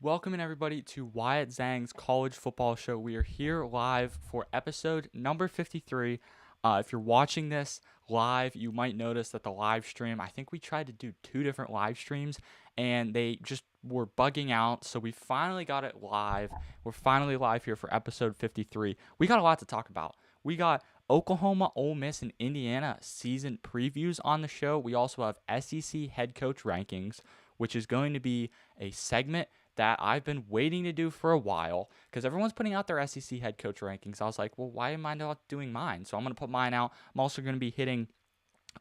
Welcome in everybody to Wyatt Zang's College Football Show. We are here live for episode number 53. If you're watching this live, you might notice that the live stream, I think we tried to do 2 different live streams and they just were bugging out. So we finally got it live. We're finally live here for episode 53. We got a lot to talk about. We got Oklahoma, Ole Miss, and Indiana season previews on the show. We also have SEC head coach rankings, which is going to be a segment that I've been waiting to do for a while because everyone's putting out their SEC head coach rankings. I was like, well, why am I not doing mine? So I'm going to put mine out. I'm also going to be hitting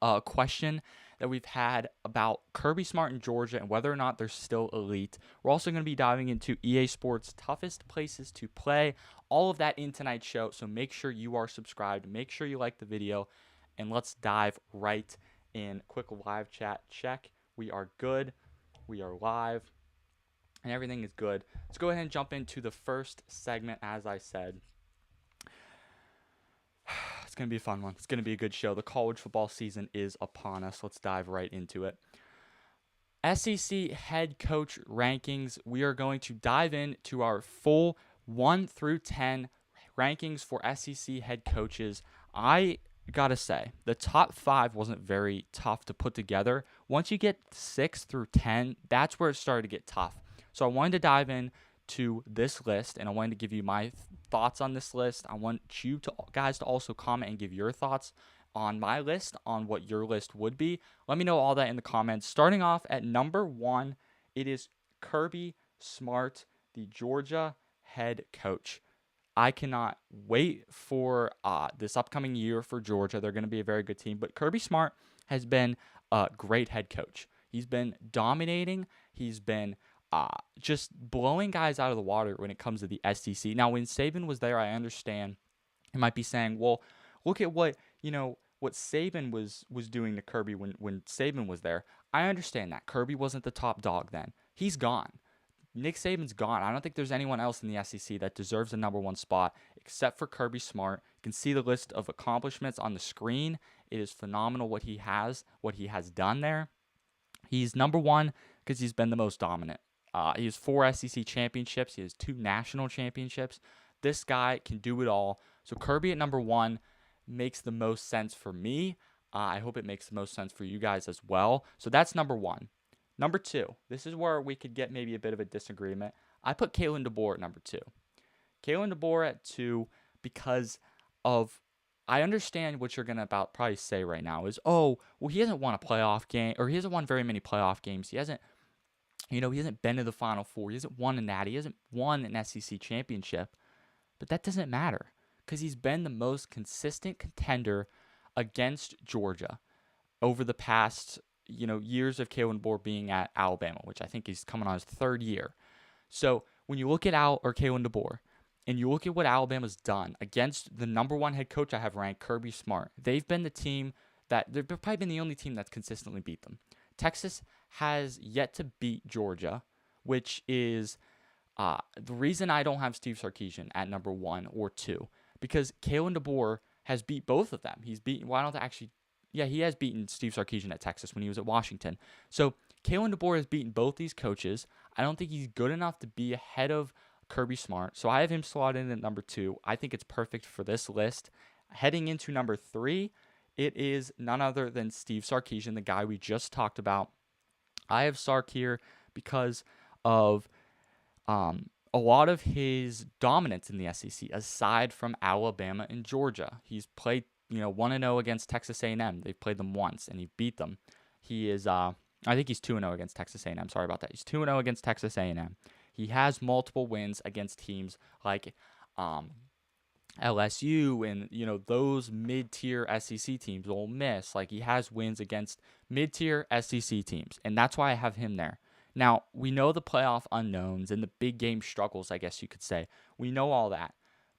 a question that we've had about Kirby Smart and Georgia and whether or not they're still elite. We're also going to be diving into EA Sports' toughest places to play. All of that in tonight's show. So make sure you are subscribed. Make sure you like the video. And let's dive right in. Quick live chat check. We are good. We are live. And everything is good. Let's go ahead and jump into the first segment, as I said. It's going to be a fun one. It's going to be a good show. The college football season is upon us. Let's dive right into it. SEC head coach rankings. We are going to dive into our full 1 through 10 rankings for SEC head coaches. I gotta say, the top 5 wasn't very tough to put together. Once you get 6 through 10, that's where it started to get tough. So I wanted to dive in to this list, and I wanted to give you my thoughts on this list. I want you guys to also comment and give your thoughts on my list, on what your list would be. Let me know all that in the comments. Starting off at number 1, it is Kirby Smart, the Georgia head coach. I cannot wait for this upcoming year for Georgia. They're going to be a very good team, but Kirby Smart has been a great head coach. He's been dominating. He's been just blowing guys out of the water when it comes to the SEC. Now, when Saban was there, I understand you might be saying, well, look at what Saban was doing to Kirby when Saban was there. I understand that. Kirby wasn't the top dog then. He's gone. Nick Saban's gone. I don't think there's anyone else in the SEC that deserves the number 1 spot except for Kirby Smart. You can see the list of accomplishments on the screen. It is phenomenal what he has done there. He's number 1 because he's been the most dominant. He has 4 SEC championships. He has 2 national championships. This guy can do it all. So Kirby at number 1 makes the most sense for me. I hope it makes the most sense for you guys as well. So that's number 1. Number 2, this is where we could get maybe a bit of a disagreement. I put Kalen DeBoer at number 2. Kalen DeBoer at 2 because of, I understand what you're going to probably say right now is, oh, well, he hasn't won a playoff game, or he hasn't won very many playoff games. He hasn't been to the Final Four. He hasn't won a natty. He hasn't won an SEC championship. But that doesn't matter because he's been the most consistent contender against Georgia over the past years of Kalen DeBoer being at Alabama, which I think he's coming on his 3rd year. So when you look at Kalen DeBoer and you look at what Alabama's done against the number 1 head coach I have ranked, Kirby Smart, they've been the team they've probably been the only team that's consistently beat them. Texas has yet to beat Georgia, which is the reason I don't have Steve Sarkisian at number 1 or 2, because Kalen DeBoer has beat both of them. He has beaten Steve Sarkisian at Texas when he was at Washington. So Kalen DeBoer has beaten both these coaches. I don't think he's good enough to be ahead of Kirby Smart, so I have him slotted in at number 2. I think it's perfect for this list. Heading into number 3, it is none other than Steve Sarkisian, the guy we just talked about. I have Sark here because of a lot of his dominance in the SEC, aside from Alabama and Georgia. He's played 1-0 against Texas A&M. They've played them once, and he beat them. He is, I think he's 2-0 against Texas A&M. Sorry about that. He's 2-0 against Texas A&M. He has multiple wins against teams like LSU and, those mid-tier SEC teams, Ole Miss. Like, he has wins against mid-tier SEC teams, and that's why I have him there. Now, we know the playoff unknowns and the big game struggles, I guess you could say. We know all that,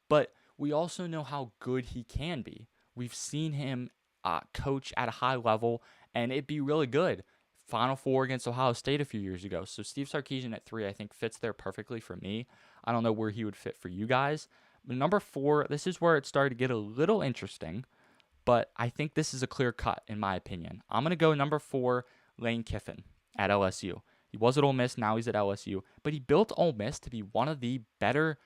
but we also know how good he can be. We've seen him coach at a high level, and it'd be really good. Final Four against Ohio State a few years ago. So Steve Sarkisian at 3, I think, fits there perfectly for me. I don't know where he would fit for you guys. But number 4, this is where it started to get a little interesting, but I think this is a clear cut, in my opinion. I'm going to go number 4, Lane Kiffin at LSU. He was at Ole Miss, now he's at LSU. But he built Ole Miss to be one of the better,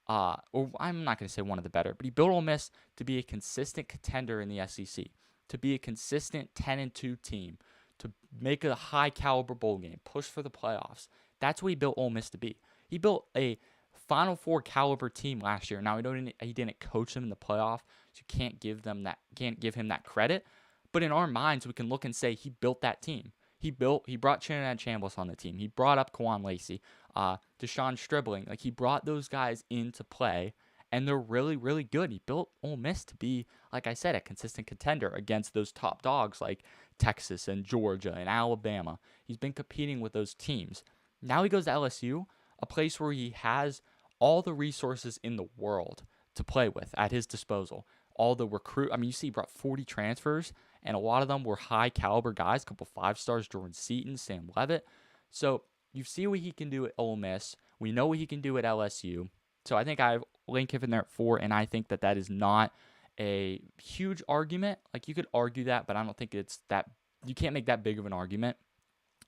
or I'm not going to say one of the better, but he built Ole Miss to be a consistent contender in the SEC, to be a consistent 10-2 team, to make a high caliber bowl game, push for the playoffs. That's what he built Ole Miss to be. He built a Final Four caliber team last year. Now he didn't coach them in the playoff, so you can't give him that credit. But in our minds, we can look and say he built that team. He brought Trinidad Chambliss on the team. He brought up Kwan Lacey, Deshaun Stribling. Like, he brought those guys into play, and they're really, really good. He built Ole Miss to be, like I said, a consistent contender against those top dogs like Texas and Georgia and Alabama. He's been competing with those teams. Now he goes to LSU, a place where he has all the resources in the world to play with at his disposal. All the you see he brought 40 transfers, and a lot of them were high caliber guys, a couple 5-stars, Jordan Seaton, Sam Levitt. So you see what he can do at Ole Miss. We know what he can do at LSU. So I think I have Lane Kiffin there at 4, and I think that is not a huge argument. Like, you could argue that, but I don't think it's that. You can't make that big of an argument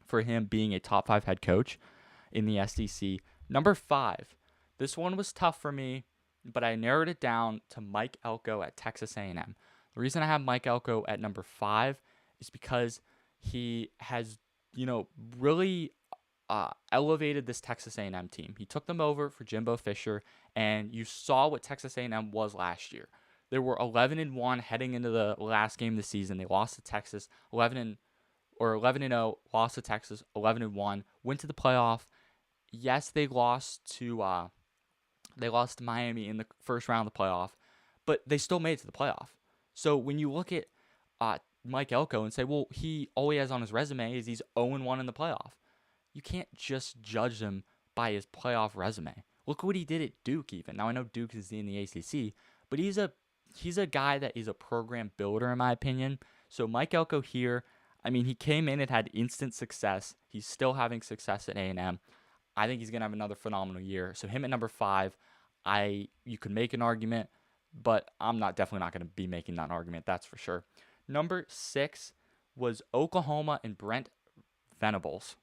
for him being a top 5 head coach in the SEC. Number 5, this one was tough for me, but I narrowed it down to Mike Elko at Texas A&M. The reason I have Mike Elko at number 5 is because he has, really elevated this Texas A&M team. He took them over for Jimbo Fisher, and you saw what Texas A&M was last year. They were 11-1 heading into the last game of the season. They lost to Texas 11-0, lost to Texas 11-1, went to the playoff. Yes, they lost to Miami in the first round of the playoff, but they still made it to the playoff. So when you look at Mike Elko and say, well, all he has on his resume is he's 0-1 in the playoff. You can't just judge him by his playoff resume. Look what he did at Duke even. Now, I know Duke is in the ACC, but he's a guy that is a program builder, in my opinion. So Mike Elko here, he came in and had instant success. He's still having success at A&M. I think he's going to have another phenomenal year. So him at number 5, you could make an argument, but I'm definitely not going to be making that argument, that's for sure. Number 6 was Oklahoma and Brent Venables.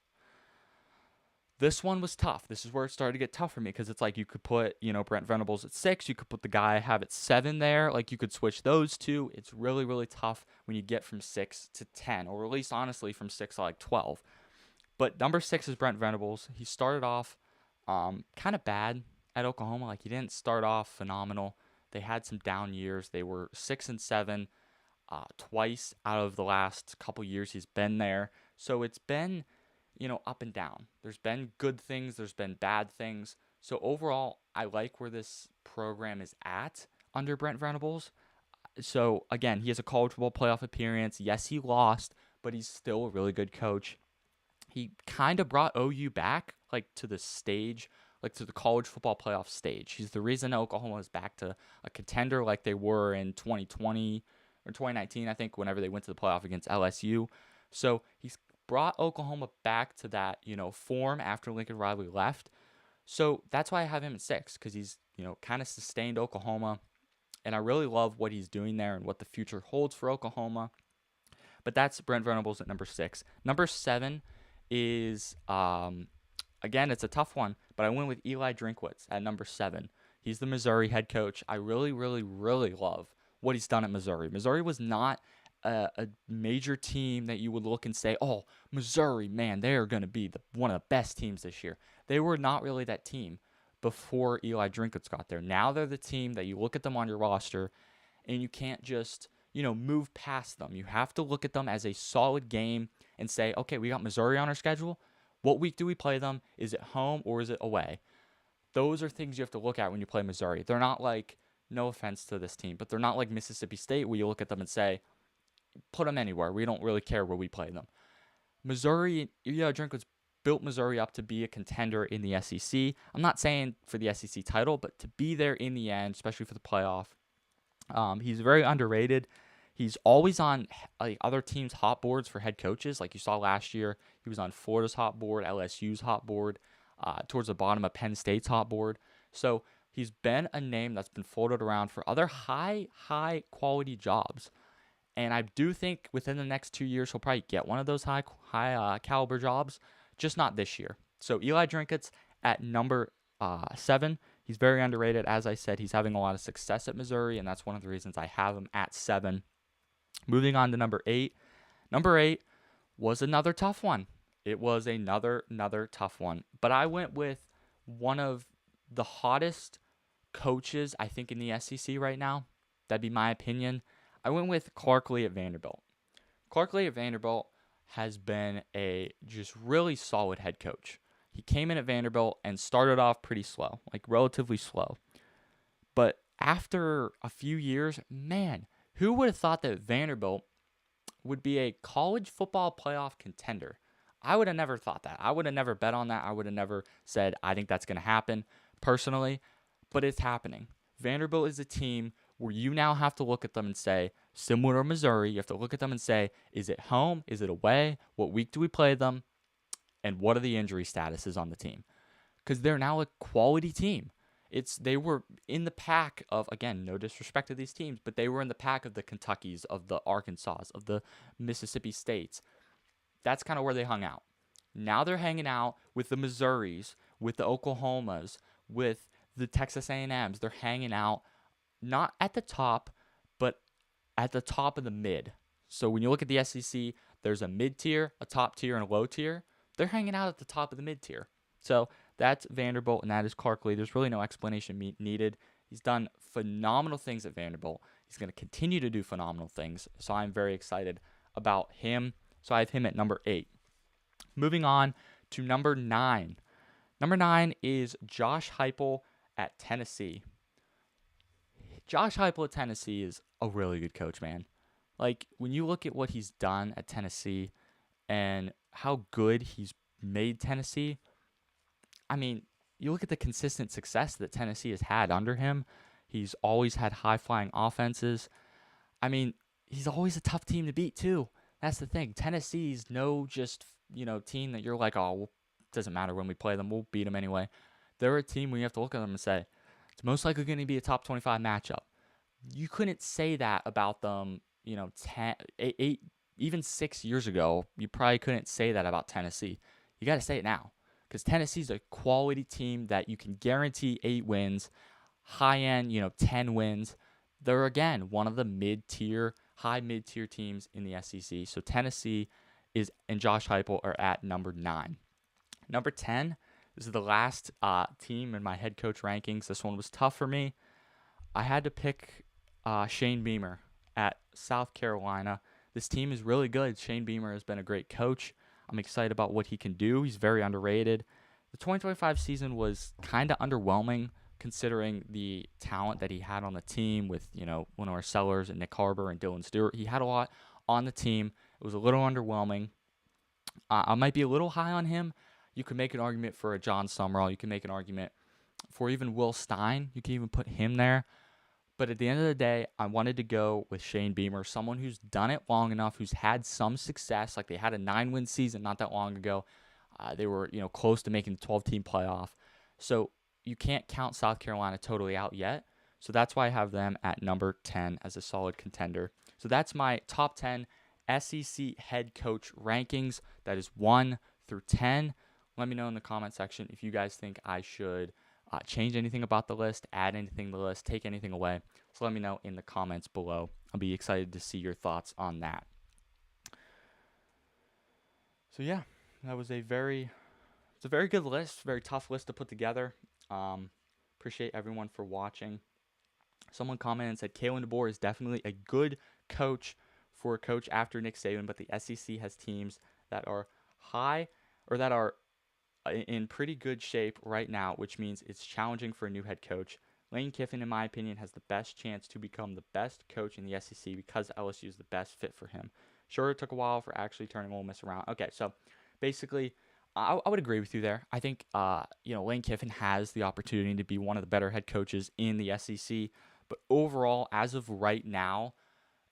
This one was tough. This is where it started to get tough for me, because it's like you could put, Brent Venables at 6. You could put the guy I have at 7 there. Like, you could switch those two. It's really, really tough when you get from 6 to 10, or at least, honestly, from 6 to 12. But number 6 is Brent Venables. He started off kind of bad at Oklahoma. Like, he didn't start off phenomenal. They had some down years. They were 6-7 twice out of the last couple years he's been there. So it's been, up and down. There's been good things. There's been bad things. So overall, I like where this program is at under Brent Venables. So again, he has a college football playoff appearance. Yes, he lost, but he's still a really good coach. He kind of brought OU back, to the stage, to the college football playoff stage. He's the reason Oklahoma is back to a contender like they were in 2020 or 2019, I think, whenever they went to the playoff against LSU. So he's brought Oklahoma back to that, form after Lincoln Riley left. So that's why I have him at 6, because he's, kind of sustained Oklahoma. And I really love what he's doing there and what the future holds for Oklahoma. But that's Brent Venables at number 6. Number 7 is, again, it's a tough one, but I went with Eli Drinkwitz at number 7. He's the Missouri head coach. I really, really, really love what he's done at Missouri. Missouri was not a major team that you would look and say, oh, Missouri, man, they are going to be one of the best teams this year. They were not really that team before Eli Drinkwitz got there. Now they're the team that you look at them on your roster, and you can't just, move past them. You have to look at them as a solid game and say, okay, we got Missouri on our schedule. What week do we play them? Is it home or is it away? Those are things you have to look at when you play Missouri. They're not like, no offense to this team, but they're not like Mississippi State where you look at them and say, put them anywhere. We don't really care where we play them. Missouri, Drinkwitz built Missouri up to be a contender in the SEC. I'm not saying for the SEC title, but to be there in the end, especially for the playoff. He's very underrated. He's always on other teams' hot boards for head coaches. Like you saw last year, he was on Florida's hot board, LSU's hot board, towards the bottom of Penn State's hot board. So he's been a name that's been floated around for other high quality jobs. And I do think within the next 2 years, he'll probably get one of those high caliber jobs just not this year. So Eli Drinkett's at number 7. He's very underrated. As I said, he's having a lot of success at Missouri, and that's one of the reasons I have him at 7. Moving on to number 8. Number 8 was another tough one. It was another tough one. But I went with one of the hottest coaches, I think, in the SEC right now. That'd be my opinion. I went with Clark Lee at Vanderbilt. Clark Lee at Vanderbilt has been a just really solid head coach. He came in at Vanderbilt and started off pretty slow, like relatively slow. But after a few years, man, who would have thought that Vanderbilt would be a college football playoff contender? I would have never thought that. I would have never bet on that. I would have never said, I think that's going to happen personally, but it's happening. Vanderbilt is a team where you now have to look at them and say, similar to Missouri, you have to look at them and say, is it home? Is it away? What week do we play them? And what are the injury statuses on the team? Because they're now a quality team. They were in the pack of, again, no disrespect to these teams, but they were in the pack of the Kentuckys, of the Arkansas, of the Mississippi States. That's kind of where they hung out. Now they're hanging out with the Missouris, with the Oklahomas, with the Texas A&Ms. They're hanging out not at the top, but at the top of the mid. So when you look at the SEC, there's a mid-tier, a top tier, and a low tier. They're hanging out at the top of the mid-tier. So that's Vanderbilt, and that is Clark Lee. There's really no explanation needed. He's done phenomenal things at Vanderbilt. He's going to continue to do phenomenal things. So I'm very excited about him. So I have him at number 8. Moving on to number 9. Number 9 is Josh Heupel at Tennessee. Josh Heupel at Tennessee is a really good coach, man. Like, when you look at what he's done at Tennessee and how good he's made Tennessee, I mean, you look at the consistent success that Tennessee has had under him. He's always had high-flying offenses. I mean, he's always a tough team to beat, too. That's the thing. Tennessee's no just, team that you're like, oh, doesn't matter when we play them. We'll beat them anyway. They're a team where you have to look at them and say, it's most likely going to be a top 25 matchup. You couldn't say that about them, 8, even 6 years ago. You probably couldn't say that about Tennessee. You got to say it now because Tennessee's a quality team that you can guarantee 8 wins, high-end, 10 wins. They're, again, one of the high mid-tier teams in the SEC. So Tennessee and Josh Heupel are at number 9. Number 10, this is the last team in my head coach rankings. This one was tough for me. I had to pick Shane Beamer at South Carolina. This team is really good. Shane Beamer has been a great coach. I'm excited about what he can do. He's very underrated. The 2025 season was kind of underwhelming considering the talent that he had on the team with, Lenore Sellers and Nick Harbor and Dylan Stewart. He had a lot on the team. It was a little underwhelming. I might be a little high on him. You could make an argument for a John Summerall. You can make an argument for even Will Stein. You can even put him there. But at the end of the day, I wanted to go with Shane Beamer, someone who's done it long enough, who's had some success. Like they had a 9-win season not that long ago. They were, close to making the 12-team playoff. So you can't count South Carolina totally out yet. So that's why I have them at number 10 as a solid contender. So that's my top 10 SEC head coach rankings. That is 1 through 10. Let me know in the comment section if you guys think I should change anything about the list, add anything to the list, take anything away. So let me know in the comments below. I'll be excited to see your thoughts on that. So yeah, that was it's a very good list, very tough list to put together. Appreciate everyone for watching. Someone commented and said, Kalen DeBoer is definitely a good coach for a coach after Nick Saban, but the SEC has teams that are high or that are in pretty good shape right now, which means it's challenging for a new head coach. Lane Kiffin, in my opinion, has the best chance to become the best coach in the SEC because LSU is the best fit for him. Sure, it took a while for actually turning Ole Miss around. Okay, so basically, I would agree with you there. I think, Lane Kiffin has the opportunity to be one of the better head coaches in the SEC. But overall, as of right now,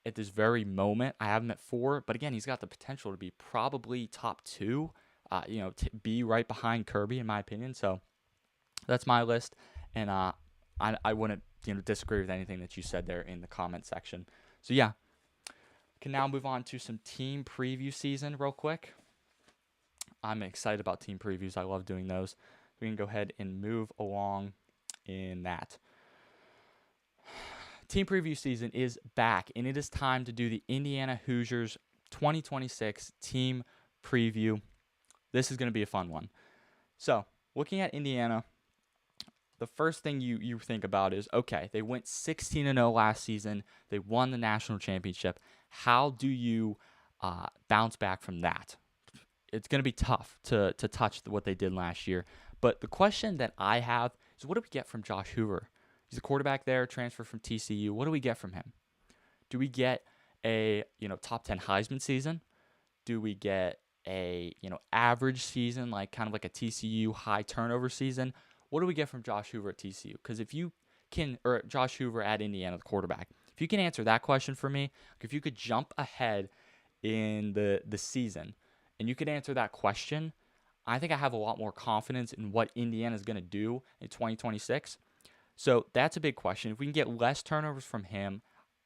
at this very moment, I have him at 4. But again, he's got the potential to be probably top 2. Be right behind Kirby, in my opinion. So that's my list. And I wouldn't disagree with anything that you said there in the comment section. So yeah, can now move on to some team preview season real quick. I'm excited about team previews. I love doing those. We can go ahead and move along in that. Team preview season is back, and it is time to do the Indiana Hoosiers 2026 team preview. This is going to be a fun one. So, looking at Indiana, the first thing you think about is, okay, they went 16-0 last season. They won the national championship. How do you bounce back from that? It's going to be tough to touch what they did last year. But the question that I have is, what do we get from Josh Hoover? He's a quarterback there, transfer from TCU. What do we get from him? Do we get a top 10 Heisman season? Do we get a average season, like kind of like a TCU high turnover season? What do we get from Josh Hoover at TCU? Because if you can, or Josh Hoover at Indiana, the quarterback, if you can answer that question for me, if you could jump ahead in the season and you could answer that question, I think I have a lot more confidence in what Indiana is going to do in 2026. So that's a big question. If we can get less turnovers from him,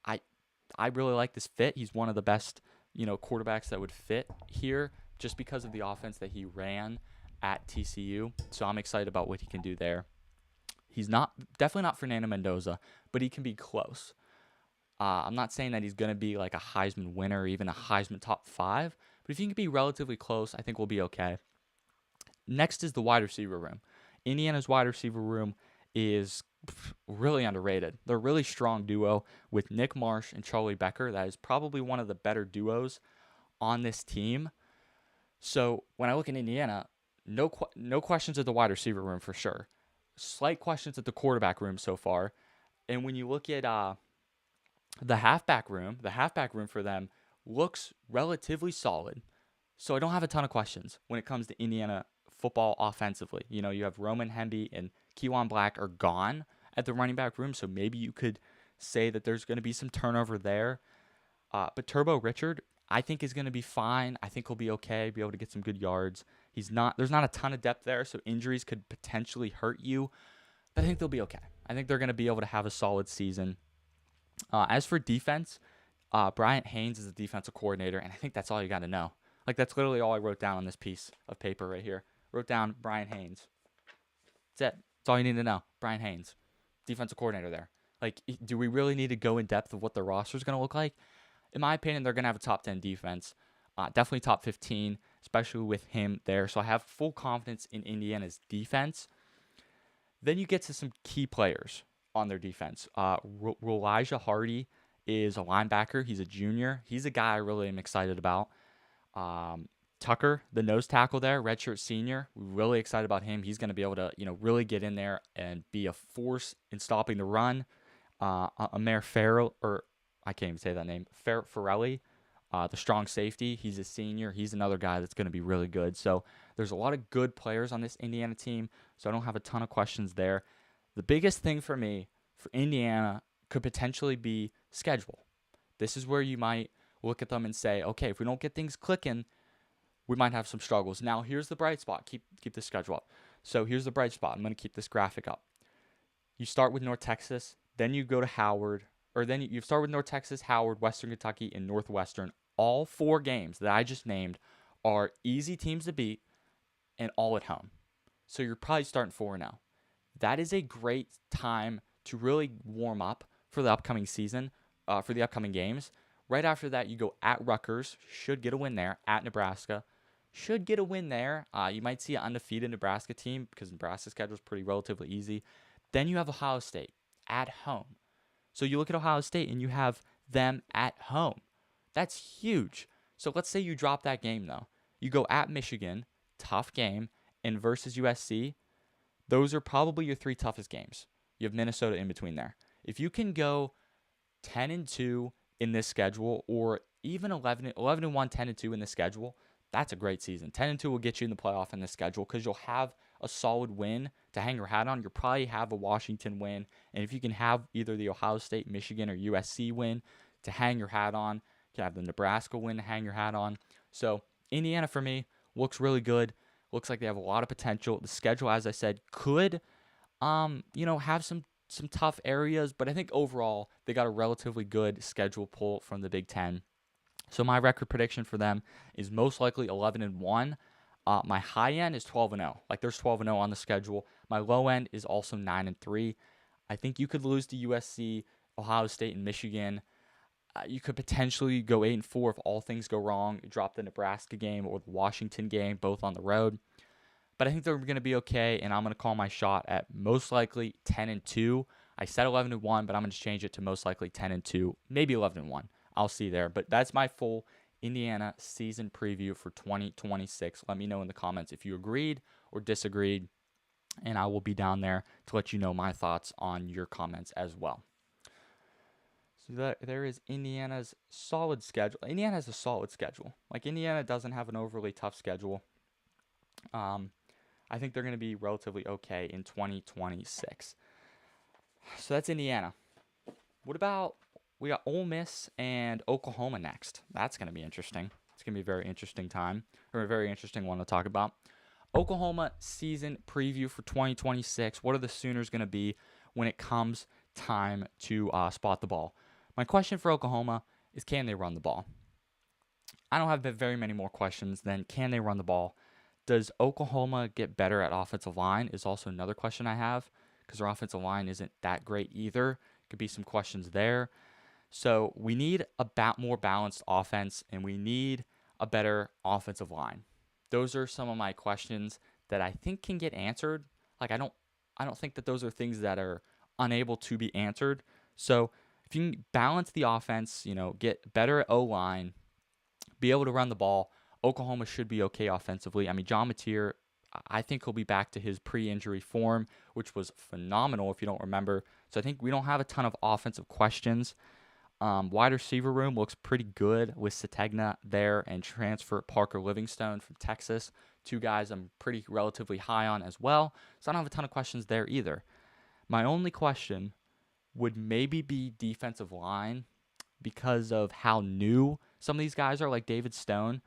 I really like this fit. He's one of the best, quarterbacks that would fit here just because of the offense that he ran at TCU. So I'm excited about what he can do there. He's definitely not Fernando Mendoza, but he can be close. I'm not saying that he's going to be like a Heisman winner or even a Heisman top 5, but if he can be relatively close, I think we'll be okay. Next is the wide receiver room. Indiana's wide receiver room is really underrated. They're a really strong duo with Nick Marsh and Charlie Becker. That is probably one of the better duos on this team. So when I look at Indiana, no questions at the wide receiver room for sure. Slight questions at the quarterback room so far. And when you look at the halfback room for them looks relatively solid. So I don't have a ton of questions when it comes to Indiana football offensively. You have Roman Hemby and Keiwan Black are gone at the running back room, so maybe you could say that there's going to be some turnover there. But Turbo Richard, I think, is going to be fine. I think he'll be okay, be able to get some good yards. There's not a ton of depth there, so injuries could potentially hurt you, but I think they'll be okay. I think they're going to be able to have a solid season. As for defense, Bryant Haynes is the defensive coordinator, and I think that's all you got to know. Like, that's literally all I wrote down on this piece of paper right here. Wrote down Bryant Haynes. That's it. That's all you need to know. Bryant Haynes, defensive coordinator there. Like, do we really need to go in depth of what the roster is going to look like? In my opinion, they're going to have a top 10 defense. Definitely top 15, especially with him there. So I have full confidence in Indiana's defense. Then you get to some key players on their defense. Elijah Hardy is a linebacker. He's a junior. He's a guy I really am excited about. Tucker, the nose tackle there, redshirt senior, we're really excited about him. He's going to be able to, really get in there and be a force in stopping the run. Amir Farrell, or I can't even say that name, Farrelly, the strong safety. He's a senior. He's another guy that's going to be really good. So there's a lot of good players on this Indiana team, so I don't have a ton of questions there. The biggest thing for me, for Indiana, could potentially be schedule. This is where you might look at them and say, okay, if we don't get things clicking, we might have some struggles. Now, here's the bright spot. Keep the schedule up. So here's the bright spot. I'm going to keep this graphic up. You start with North Texas, then you go to Howard, or then you start with North Texas, Howard, Western Kentucky, and Northwestern. All 4 games that I just named are easy teams to beat and all at home. So you're probably starting 4-0. That is a great time to really warm up for the upcoming season, for the upcoming games. Right after that, you go at Rutgers, should get a win there, at Nebraska, should get a win there. You might see an undefeated Nebraska team because Nebraska's schedule is pretty relatively easy. Then you have Ohio State at home. So you look at Ohio State and you have them at home. That's huge. So let's say you drop that game, though. You go at Michigan, tough game, and versus USC. Those are probably your 3 toughest games. You have Minnesota in between there. If you can go 10-2 in this schedule, or even 11-1, 10-2 in this schedule, that's a great season. 10-2 will get you in the playoff in this schedule because you'll have a solid win to hang your hat on. You'll probably have a Washington win, and if you can have either the Ohio State, Michigan, or USC win to hang your hat on, you can have the Nebraska win to hang your hat on. So Indiana, for me, looks really good. Looks like they have a lot of potential. The schedule, as I said, could have some tough areas, but I think overall they got a relatively good schedule pull from the Big Ten. So my record prediction for them is most likely 11-1. My high end is 12-0. Like there's 12-0 on the schedule. My low end is also 9-3. I think you could lose to USC, Ohio State, and Michigan. You could potentially go 8-4 if all things go wrong. Drop the Nebraska game or the Washington game, both on the road. But I think they're going to be okay, and I'm going to call my shot at most likely 10-2. I said 11-1, but I'm going to change it to most likely 10-2, maybe 11-1. I'll see there. But that's my full Indiana season preview for 2026. Let me know in the comments if you agreed or disagreed, and I will be down there to let you know my thoughts on your comments as well. So there is Indiana's solid schedule. Indiana has a solid schedule. Like, Indiana doesn't have an overly tough schedule. I think they're going to be relatively okay in 2026. So that's Indiana. What about, we got Ole Miss and Oklahoma next. That's going to be interesting. It's going to be a very interesting time, or a very interesting one to talk about. Oklahoma season preview for 2026. What are the Sooners going to be when it comes time to spot the ball? My question for Oklahoma is, can they run the ball? I don't have very many more questions than can they run the ball. Does Oklahoma get better at offensive line is also another question I have, because their offensive line isn't that great either. Could be some questions there. So we need a more balanced offense, and we need a better offensive line. Those are some of my questions that I think can get answered. Like, I don't think that those are things that are unable to be answered. So if you can balance the offense, get better at O-line, be able to run the ball, Oklahoma should be okay offensively. I mean, John Mateer, I think he'll be back to his pre-injury form, which was phenomenal if you don't remember. So I think we don't have a ton of offensive questions. Wide receiver room looks pretty good with Sategna there and transfer Parker Livingstone from Texas. Two guys I'm pretty relatively high on as well. So I don't have a ton of questions there either. My only question would maybe be defensive line, because of how new some of these guys are. Like David Stone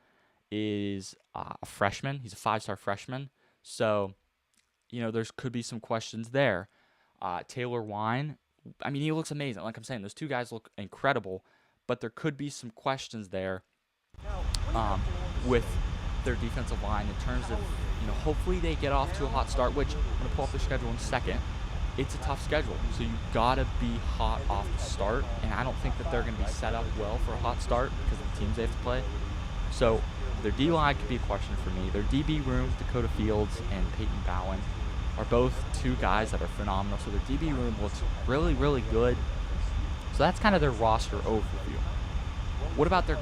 is a freshman. He's a 5-star freshman. So, there could be some questions there. Taylor Wine, I mean, he looks amazing. Like I'm saying, those two guys look incredible, but there could be some questions there with their defensive line in terms of, hopefully they get off to a hot start, which I'm going to pull up their schedule in a second. It's a tough schedule, so you got to be hot off the start, and I don't think that they're going to be set up well for a hot start because of the teams they have to play. So their D-line could be a question for me. Their DB room, Dakota Fields and Peyton Bowen, are both two guys that are phenomenal. So their DB room looks really, really good. So that's kind of their roster overview. What about their,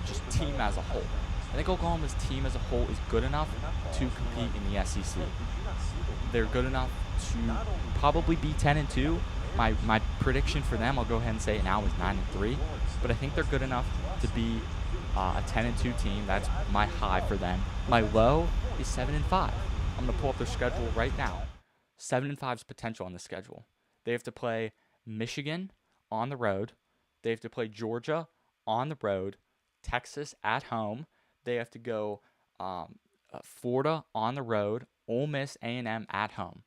just team as a whole? I think Oklahoma's team as a whole is good enough to compete in the SEC. They're good enough to probably be 10-2. My prediction for them, I'll go ahead and say now, is 9-3. But I think they're good enough to be a 10-2 team. That's my high for them. My low is 7-5. I'm going to pull up their schedule right now. 7-5's potential on the schedule. They have to play Michigan on the road. They have to play Georgia on the road. Texas at home. They have to go Florida on the road. Ole Miss, A&M at home.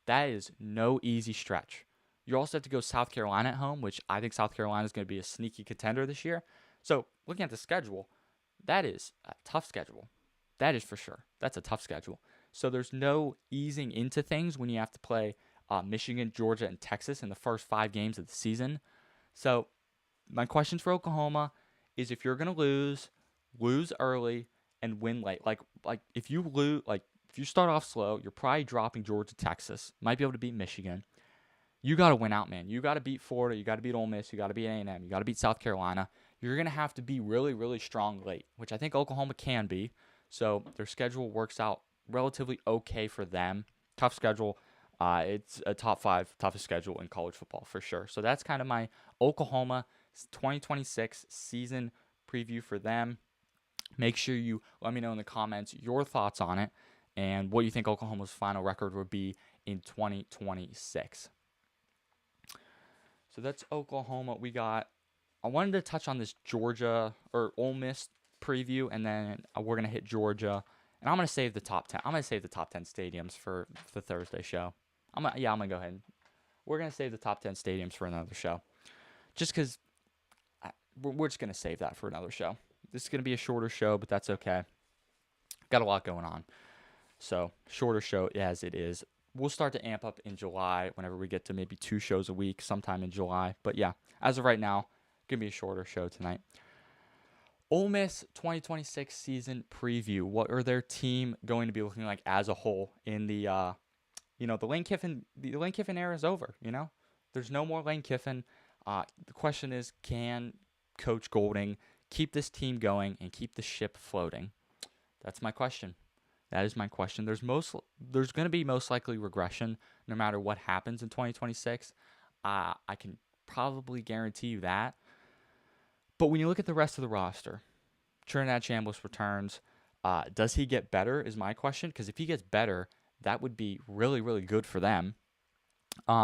That is no easy stretch. You also have to go South Carolina at home, which I think South Carolina is going to be a sneaky contender this year. So looking at the schedule, that is a tough schedule. That is for sure. That's a tough schedule. So there's no easing into things when you have to play Michigan, Georgia, and Texas in the first 5 games of the season. So my questions for Oklahoma is, if you're going to lose early and win late. Like if you lose, if you start off slow, you're probably dropping Georgia, Texas. Might be able to beat Michigan. You got to win out, man. You got to beat Florida. You got to beat Ole Miss. You got to beat A&M. You got to beat South Carolina. You're going to have to be really, really strong late, which I think Oklahoma can be. So their schedule works out relatively okay for them. Tough schedule. It's a top 5 toughest schedule in college football for sure. So that's kind of my Oklahoma 2026 season preview for them. Make sure you let me know in the comments your thoughts on it and what you think Oklahoma's final record would be in 2026. So that's Oklahoma. I wanted to touch on this Georgia or Ole Miss preview, and then we're going to hit Georgia. And I'm going to save the top 10. I'm going to save the top 10 stadiums for the Thursday show. I'm going to go ahead. We're going to save the top 10 stadiums for another show. Just because we're just going to save that for another show. This is going to be a shorter show, but that's okay. Got a lot going on. So, shorter show as it is. We'll start to amp up in July whenever we get to maybe 2 shows a week sometime in July. But yeah, as of right now, going to be a shorter show tonight. Ole Miss 2026 season preview. What are their team going to be looking like as a whole in the the Lane Kiffin era is over, There's no more Lane Kiffin. The question is, can Coach Golding keep this team going and keep the ship floating? That's my question. That is my question. There's going to be most likely regression no matter what happens in 2026. I can probably guarantee you that. But when you look at the rest of the roster, Trinidad Chambliss returns. Does he get better is my question, because if he gets better, that would be really, really good for them.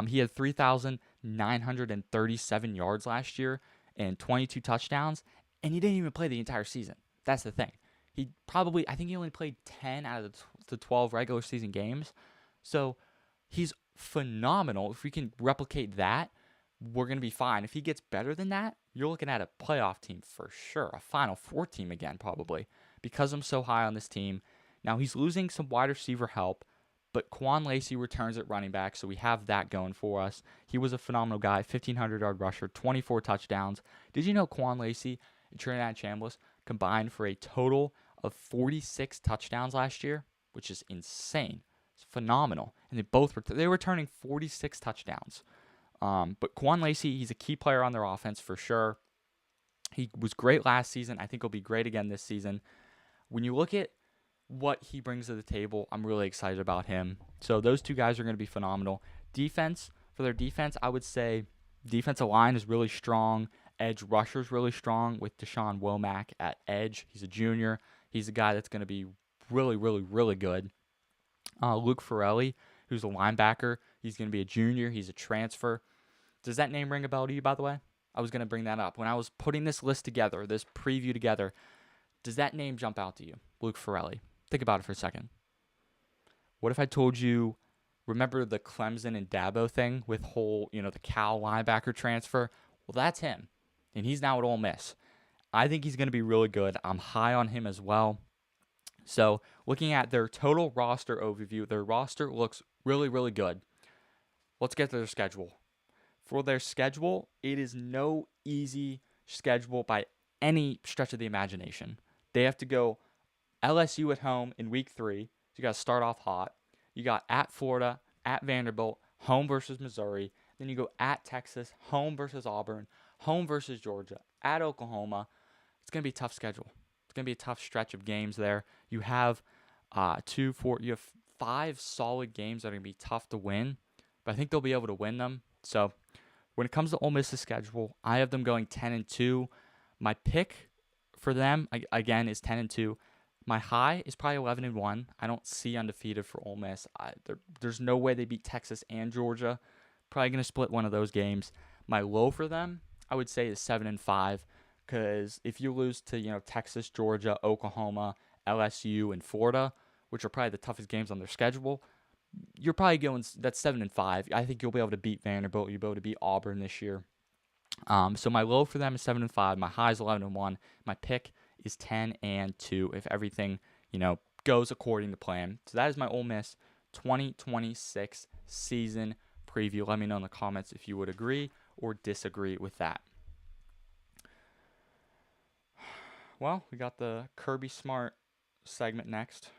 He had 3,937 yards last year and 22 touchdowns, and he didn't even play the entire season. That's the thing. I think he only played 10 out of the 12 regular season games. So he's phenomenal. If we can replicate that, we're going to be fine. If he gets better than that, you're looking at a playoff team for sure. A Final Four team again, probably, because I'm so high on this team. Now, he's losing some wide receiver help, but Quan Lacey returns at running back, so we have that going for us. He was a phenomenal guy, 1,500-yard rusher, 24 touchdowns. Did you know Quan Lacey and Trinidad Chambliss combined for a total of 46 touchdowns last year, which is insane. It's phenomenal. And they were returning 46 touchdowns. But Quan Lacey, he's a key player on their offense for sure. He was great last season. I think he'll be great again this season. When you look at what he brings to the table, I'm really excited about him. So those two guys are going to be phenomenal. For their defense, I would say defensive line is really strong. Edge rusher's really strong with Deshaun Womack at edge. He's a junior. He's a guy that's going to be really, really, really good. Luke Farrelly, who's a linebacker, he's going to be a junior. He's a transfer. Does that name ring a bell to you, by the way? I was going to bring that up. When I was putting this list together, this preview together, does that name jump out to you? Luke Farrelly. Think about it for a second. What if I told you, remember the Clemson and Dabo thing with the Cal linebacker transfer? Well, that's him. And he's now at Ole Miss. I think he's going to be really good. I'm high on him as well. So looking at their total roster overview, their roster looks really, really good. Let's get to their schedule. For their schedule, it is no easy schedule by any stretch of the imagination. They have to go LSU at home in week 3. So you got to start off hot. You got at Florida, at Vanderbilt, home versus Missouri. Then you go at Texas, home versus Auburn, home versus Georgia, at Oklahoma. It's going to be a tough schedule. It's going to be a tough stretch of games there. You have 5 solid games that are going to be tough to win, but I think they'll be able to win them. So when it comes to Ole Miss's schedule, I have them going 10-2. My pick for them, again, is 10-2. My high is probably 11-1. I don't see undefeated for Ole Miss. There's no way they beat Texas and Georgia. Probably going to split one of those games. My low for them, I would say, is 7-5. Because if you lose to Texas, Georgia, Oklahoma, LSU, and Florida, which are probably the toughest games on their schedule, you're probably going, that's 7-5. I think you'll be able to beat Vanderbilt. You'll be able to beat Auburn this year. So my low for them is 7-5. My high is 11-1. My pick is 10-2 if everything goes according to plan. So that is my Ole Miss 2026 season preview. Let me know in the comments if you would agree or disagree with that. Well, we got the Kirby Smart segment next.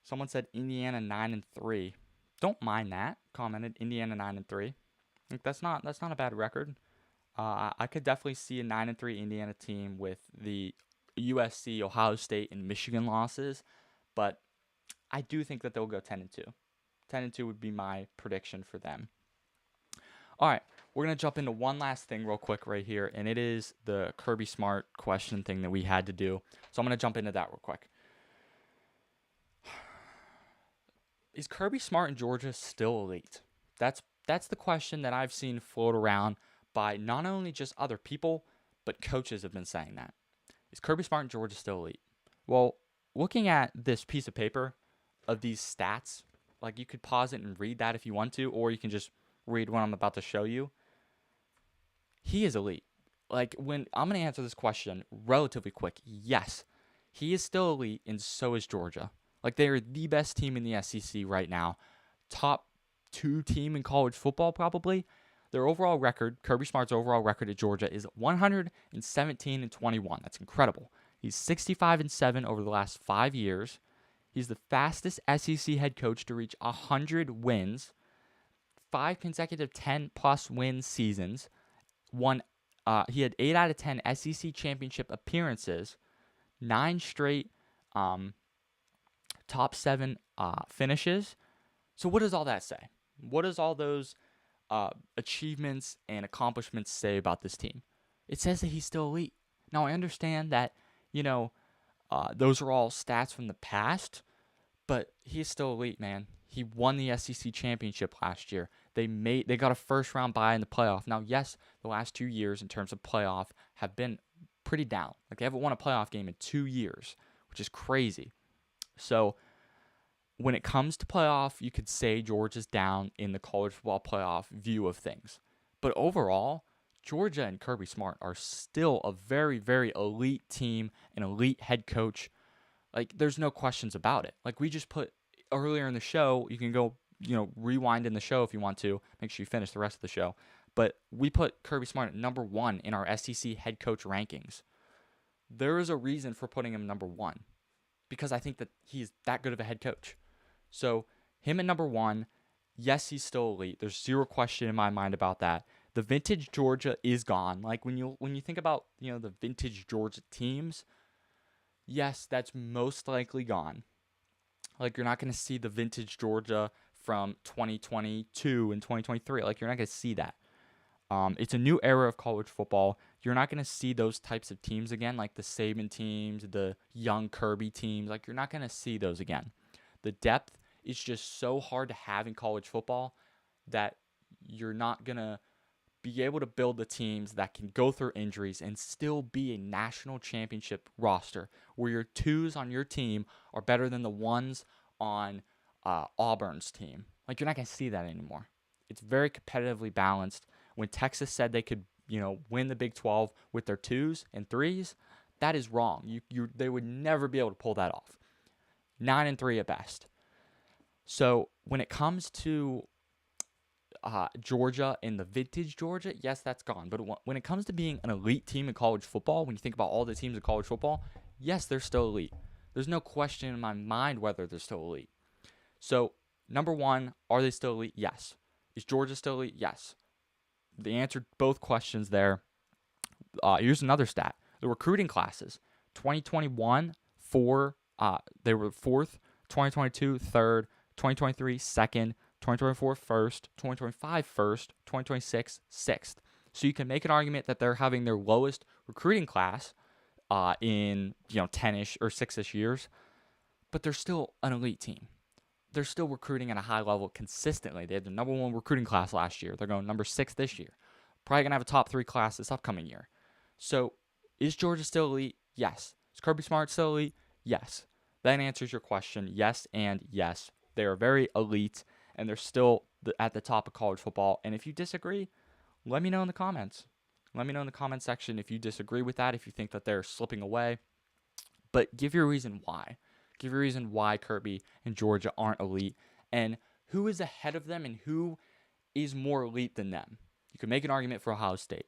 Someone said Indiana 9-3. Don't mind that. Commented Indiana 9-3. I think that's not a bad record. I could definitely see a 9-3 Indiana team with the USC, Ohio State, and Michigan losses, but I do think that they'll go 10-2. 10-2 would be my prediction for them. All right, we're going to jump into one last thing real quick right here, and it is the Kirby Smart question thing that we had to do. So I'm going to jump into that real quick. Is Kirby Smart and Georgia still elite? That's the question that I've seen float around by not only just other people, but coaches have been saying that. Is Kirby Smart and Georgia still elite? Well, looking at this piece of paper of these stats, like you could pause it and read that if you want to, or you can just read what I'm about to show you. He is elite. Like, when I'm going to answer this question relatively quick, yes, He is still elite, and so is Georgia. Like, they are the best team in the SEC right now. Top 2 team in college football, probably. Their overall record, Kirby Smart's overall record at Georgia, is 117-21. That's incredible. He's 65-7 over the last 5 years. He's the fastest SEC head coach to reach 100 wins, 5 consecutive 10-plus win seasons. He had 8 out of 10 SEC championship appearances, 9 straight top 7 finishes. So what does all that say? What does all those achievements and accomplishments say about this team? It says that he's still elite. Now, I understand that, those are all stats from the past, but he's still elite, man. He won the SEC championship last year. They got a first round bye in the playoff. Now, yes, the last 2 years in terms of playoff have been pretty down. Like, they haven't won a playoff game in 2 years, which is crazy. So when it comes to playoff, you could say Georgia's down in the college football playoff view of things. But overall, Georgia and Kirby Smart are still a very, very elite team, an elite head coach. Like, there's no questions about it. Like, we just put earlier in the show, you can go, rewind in the show if you want to. Make sure you finish the rest of the show. But we put Kirby Smart at number 1 in our SEC head coach rankings. There is a reason for putting him number 1, because I think that he's that good of a head coach. So him at number 1, yes, he's still elite. There's zero question in my mind about that. The vintage Georgia is gone. Like, when you think about, the vintage Georgia teams, yes, that's most likely gone. Like, you're not going to see the vintage Georgia from 2022 and 2023. Like, you're not going to see that. It's a new era of college football. You're not going to see those types of teams again, like the Saban teams, the young Kirby teams. Like, you're not going to see those again. The depth is just so hard to have in college football that you're not going to be able to build the teams that can go through injuries and still be a national championship roster where your 2s on your team are better than the 1s on Auburn's team. Like, you're not going to see that anymore. It's very competitively balanced. When Texas said they could, win the Big 12 with their 2s and 3s, that is wrong. They would never be able to pull that off. 9-3 at best. So when it comes to Georgia and the vintage Georgia, yes, that's gone. But when it comes to being an elite team in college football, when you think about all the teams in college football, yes, they're still elite. There's no question in my mind whether they're still elite. So, number 1, are they still elite? Yes. Is Georgia still elite? Yes. The answer to both questions there. Here's another stat. The recruiting classes. 2021, they were 4th. 2022, 3rd. 2023, 2nd. 2024, 1st. 2025, 1st. 2026, 6th. So you can make an argument that they're having their lowest recruiting class in 10-ish or 6-ish years, but they're still an elite team. They're still recruiting at a high level consistently. They had the number 1 recruiting class last year. They're going number 6 this year. Probably going to have a top 3 class this upcoming year. So is Georgia still elite? Yes. Is Kirby Smart still elite? Yes. That answers your question. Yes and yes. They are very elite, and they're still at the top of college football. And if you disagree, let me know in the comments. Let me know in the comment section if you disagree with that, if you think that they're slipping away. But give your reason why. Give your reason why Kirby and Georgia aren't elite, and who is ahead of them and who is more elite than them. You can make an argument for Ohio State.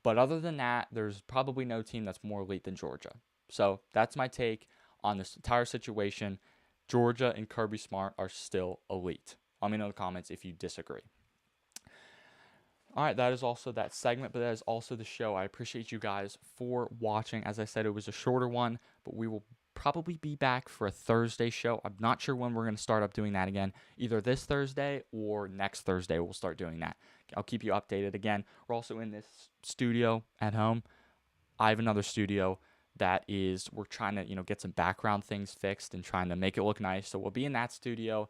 But other than that, there's probably no team that's more elite than Georgia. So that's my take on this entire situation. Georgia and Kirby Smart are still elite. Let me know in the comments if you disagree. All right, that is also that segment, but that is also the show. I appreciate you guys for watching. As I said, it was a shorter one, but we will probably be back for a Thursday show. I'm not sure when we're going to start up doing that again. Either this Thursday or next Thursday we'll start doing that. I'll keep you updated again. We're also in this studio at home. I have another studio that is, we're trying to, get some background things fixed and trying to make it look nice. So we'll be in that studio.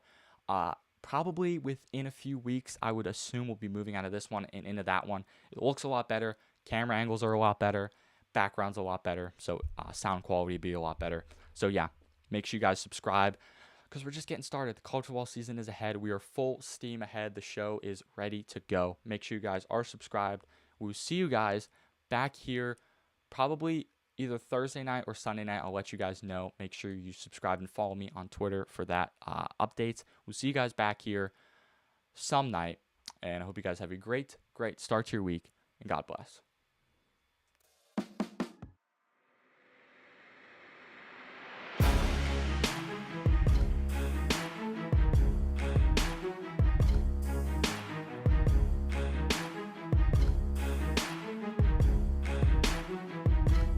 Probably within a few weeks, I would assume we'll be moving out of this one and into that one. It looks a lot better. Camera angles are a lot better. Background's a lot better. So sound quality will be a lot better. So yeah, make sure you guys subscribe because we're just getting started. The college football season is ahead. We are full steam ahead. The show is ready to go. Make sure you guys are subscribed. We'll see you guys back here probably either Thursday night or Sunday night. I'll let you guys know. Make sure you subscribe and follow me on Twitter for that updates. We'll see you guys back here some night, and I hope you guys have a great start to your week, and God bless.